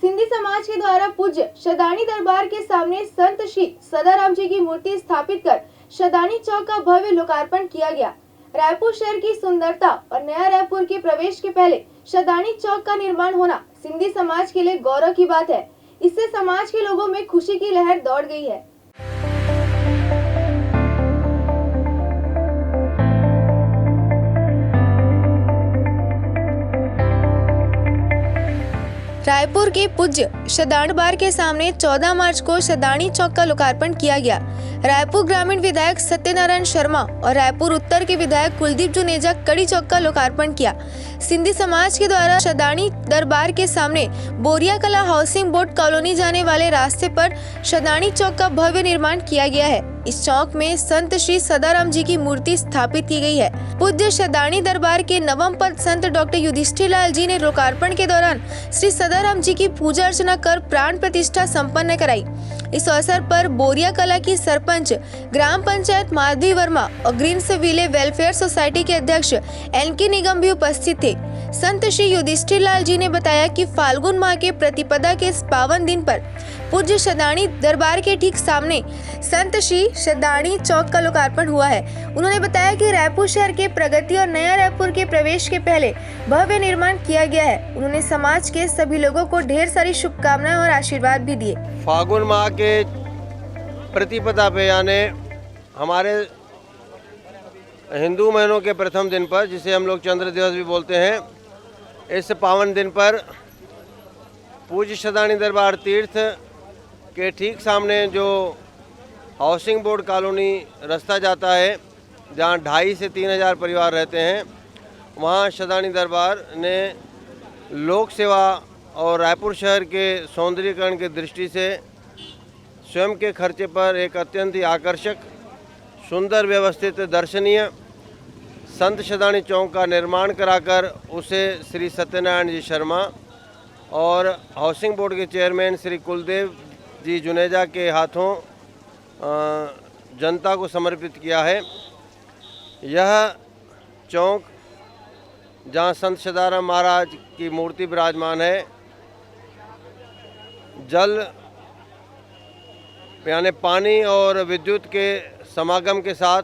सिंधी समाज के द्वारा पूज्य शदानी दरबार के सामने संत श्री सदाराम जी की मूर्ति स्थापित कर शदानी चौक का भव्य लोकार्पण किया गया। रायपुर शहर की सुंदरता और नया रायपुर के प्रवेश के पहले शदानी चौक का निर्माण होना सिंधी समाज के लिए गौरव की बात है। इससे समाज के लोगों में खुशी की लहर दौड़ गई है। रायपुर के पूज्य शदानी दरबार के सामने 14 मार्च को शदानी चौक का लोकार्पण किया गया। रायपुर ग्रामीण विधायक सत्यनारायण शर्मा और रायपुर उत्तर के विधायक कुलदीप जुनेजा कड़ी चौक का लोकार्पण किया। सिंधी समाज के द्वारा शदानी दरबार के सामने बोरिया कला हाउसिंग बोर्ड कॉलोनी जाने वाले रास्ते पर शदानी चौक का भव्य निर्माण किया गया है। इस चौक में संत श्री सदाराम जी की मूर्ति स्थापित की गई है। पूज्य शदानी दरबार के नवम पद संत डॉक्टर युधिष्ठिर लाल जी ने लोकार्पण के दौरान श्री सदाराम जी की पूजा अर्चना कर प्राण प्रतिष्ठा संपन्न कराई। इस अवसर पर बोरिया कला की सरपंच ग्राम पंचायत माधवी वर्मा और ग्रीन्स विले वेलफेयर सोसाइटी के अध्यक्ष एनके निगम भी उपस्थित थे। संत श्री युधिष्ठिर लाल जी ने बताया कि फाल्गुन माह के प्रतिपदा के इस पावन दिन पर पूज्य शदानी दरबार के ठीक सामने संत श्री शदानी चौक का लोकार्पण हुआ है। उन्होंने बताया कि रायपुर शहर के प्रगति और नया रायपुर के प्रवेश के पहले भव्य निर्माण किया गया है। उन्होंने समाज के सभी लोगों को ढेर सारी शुभकामनाएं और आशीर्वाद भी दिए। फाल्गुन माह के प्रतिपदा पे यानी हमारे हिंदू महीनों के प्रथम दिन पर, जिसे हम लोग चंद्र दिवस भी बोलते हैं, इस पावन दिन पर पूज्य शदानी दरबार तीर्थ के ठीक सामने जो हाउसिंग बोर्ड कॉलोनी रास्ता जाता है, जहाँ 2,500 से 3,000 परिवार रहते हैं, वहाँ शदानी दरबार ने लोक सेवा और रायपुर शहर के सौंदर्यीकरण की दृष्टि से स्वयं के खर्चे पर एक अत्यंत ही आकर्षक, सुंदर, व्यवस्थित, दर्शनीय संत शदानी चौक का निर्माण कराकर उसे श्री सत्यनारायण जी शर्मा और हाउसिंग बोर्ड के चेयरमैन श्री कुलदीप जी जुनेजा के हाथों जनता को समर्पित किया है। यह चौक जहां संत सदाराम महाराज की मूर्ति विराजमान है, जल यानी पानी और विद्युत के समागम के साथ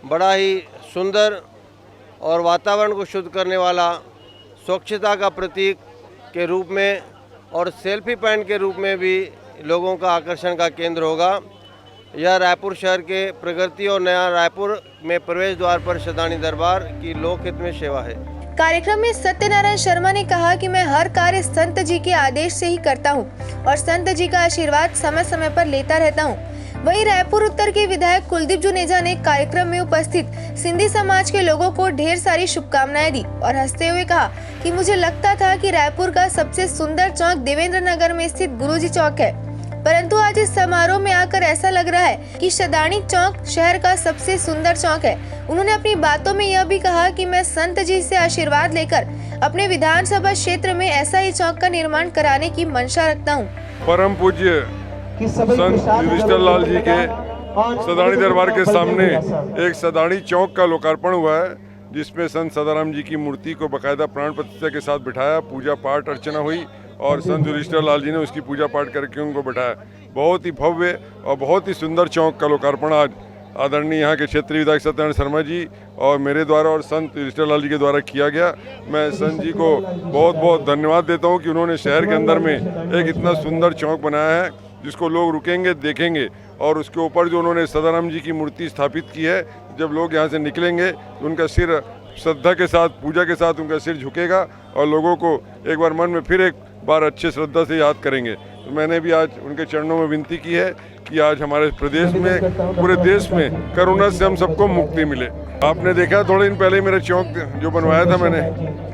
बड़ा ही सुंदर और वातावरण को शुद्ध करने वाला, स्वच्छता का प्रतीक के रूप में और सेल्फी पॉइंट के रूप में भी लोगों का आकर्षण का केंद्र होगा। यह रायपुर शहर के प्रगति और नया रायपुर में प्रवेश द्वार पर शदानी दरबार की लोकहित में सेवा है। कार्यक्रम में सत्यनारायण शर्मा ने कहा कि मैं हर कार्य संत जी के आदेश से ही करता हूं और संत जी का आशीर्वाद समय समय पर लेता रहता हूं। वहीं रायपुर उत्तर के विधायक कुलदीप जुनेजा ने कार्यक्रम में उपस्थित सिंधी समाज के लोगों को ढेर सारी शुभकामनाएं दी और हंसते हुए कहा कि मुझे लगता था कि रायपुर का सबसे सुंदर चौक देवेंद्र नगर में स्थित गुरुजी चौक है, परंतु आज इस समारोह में आकर ऐसा लग रहा है कि शदानी चौक शहर का सबसे सुंदर चौक है। उन्होंने अपनी बातों में यह भी कहा कि मैं संत जी से आशीर्वाद लेकर अपने विधानसभा क्षेत्र में ऐसा ही चौक का निर्माण कराने की मंशा रखता हूँ। परम पूज्य संत युधिष्ठिर लाल जी के शदानी दरबार के सामने एक शदानी चौक का लोकार्पण हुआ है, जिसमें संत सदाराम जी की मूर्ति को बकायदा प्राण प्रतिष्ठा के साथ बिठाया, पूजा पाठ अर्चना हुई और संत युधिष्ठिर लाल जी ने उसकी पूजा पाठ करके उनको बैठाया। बहुत ही भव्य और बहुत ही सुंदर चौक का लोकार्पण आज आदरणीय यहाँ के क्षेत्रीय विधायक सत्यनारायण शर्मा जी और मेरे द्वारा और संत युधिष्ठिर लाल जी के द्वारा किया गया। मैं संत जी को बहुत बहुत धन्यवाद देता हूँ कि उन्होंने शहर के अंदर में एक इतना सुंदर चौक बनाया है, जिसको लोग रुकेंगे, देखेंगे और उसके ऊपर जो उन्होंने सदाराम जी की मूर्ति स्थापित की है, जब लोग यहाँ से निकलेंगे तो उनका सिर श्रद्धा के साथ, पूजा के साथ उनका सिर झुकेगा और लोगों को एक बार मन में फिर एक बार अच्छे श्रद्धा से याद करेंगे। तो मैंने भी आज उनके चरणों में विनती की है कि आज हमारे प्रदेश में, पूरे देश में कोरोना से हम सबको मुक्ति मिले। आपने देखा थोड़े दिन पहले मेरा चौक जो बनवाया था मैंने,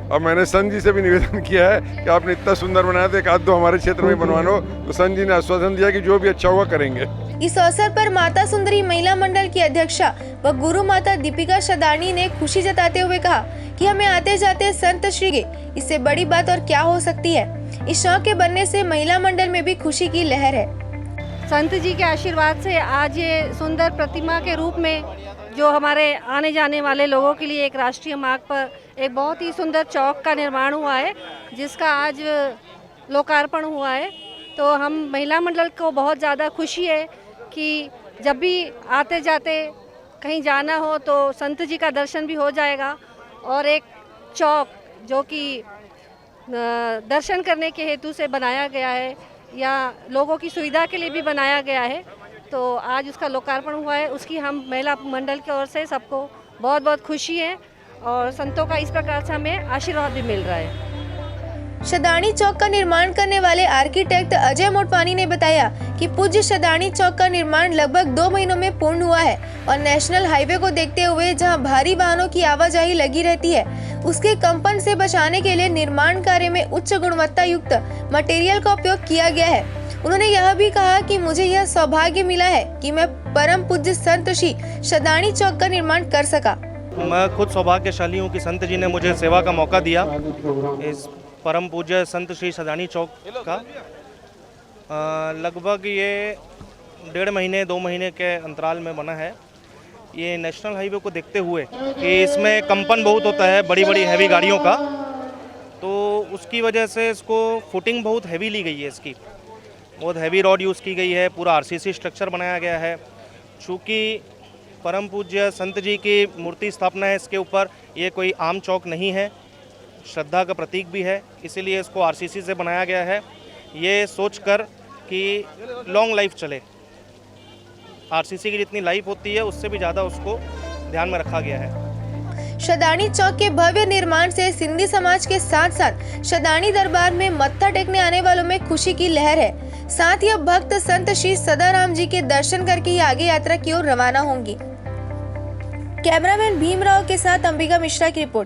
अब मैंने संत जी से भी निवेदन किया है कि आपने इतना सुंदर बनाया था, एक आध दो हमारे क्षेत्र में बनवा लो। तो संत जी ने आश्वासन दिया कि जो भी अच्छा होगा करेंगे। इस अवसर पर माता सुंदरी महिला मंडल की अध्यक्षा व गुरु माता दीपिका शदानी ने खुशी जताते हुए कहा कि हमें आते जाते संत श्री के, इससे बड़ी बात और क्या हो सकती है। इस शौक के बनने से महिला मंडल में भी खुशी की लहर है। संत जी के आशीर्वाद से आज ये सुंदर प्रतिमा के रूप में जो हमारे आने जाने वाले लोगों के लिए एक राष्ट्रीय मार्ग पर एक बहुत ही सुंदर चौक का निर्माण हुआ है, जिसका आज लोकार्पण हुआ है। तो हम महिला मंडल को बहुत ज़्यादा खुशी है कि जब भी आते जाते कहीं जाना हो तो संत जी का दर्शन भी हो जाएगा और एक चौक जो कि दर्शन करने के हेतु से बनाया गया है या लोगों की सुविधा के लिए भी बनाया गया है, तो आज उसका लोकार्पण हुआ है। उसकी हम महिला मंडल की ओर से सबको बहुत बहुत खुशी है और संतों का इस प्रकार से हमें आशीर्वाद भी मिल रहा है। शदाणी चौक का निर्माण करने वाले आर्किटेक्ट अजय मोटवानी ने बताया कि पूज्य शदाणी चौक का निर्माण लगभग 2 महीनों में पूर्ण हुआ है और नेशनल हाईवे को देखते हुए जहां भारी वाहनों की आवाजाही लगी रहती है, उसके कंपन से बचाने के लिए निर्माण कार्य में उच्च गुणवत्ता युक्त मटेरियल का उपयोग किया गया है। उन्होंने यह भी कहा कि मुझे यह सौभाग्य मिला है कि मैं परम पूज्य संत श्री शदाणी चौक का निर्माण कर सका। मैं खुद सौभाग्यशाली हूँ कि संत जी ने मुझे सेवा का मौका दिया। इस परम पूज्य संत श्री शदाणी चौक का लगभग ये 1.5 महीने 2 महीने के अंतराल में बना है। ये नेशनल हाईवे को देखते हुए कि इसमें कंपन बहुत होता है बड़ी बड़ी हैवी गाड़ियों का, तो उसकी वजह से इसको फुटिंग बहुत हैवी ली गई है। इसकी बहुत हैवी रॉड यूज़ की गई है, पूरा आरसीसी स्ट्रक्चर बनाया गया है। चूँकि परम पूज्य संत जी की मूर्ति स्थापना है इसके ऊपर, ये कोई आम चौक नहीं है, श्रद्धा का प्रतीक भी है, इसीलिए इसको आरसीसी से बनाया गया है। ये सोचकर कि लॉन्ग लाइफ चले, आरसीसी की जितनी लाइफ होती है उससे भी ज़्यादा उसको ध्यान में रखा गया है। शदाणी चौक के भव्य निर्माण से सिंधी समाज के साथ साथ शदाणी दरबार में मत्था टेकने आने वालों में खुशी की लहर है। साथ ही अब भक्त संत श्री सदाराम जी के दर्शन करके ही आगे यात्रा की ओर रवाना होंगी। कैमरामैन भीमराव के साथ अंबिका मिश्रा की रिपोर्ट।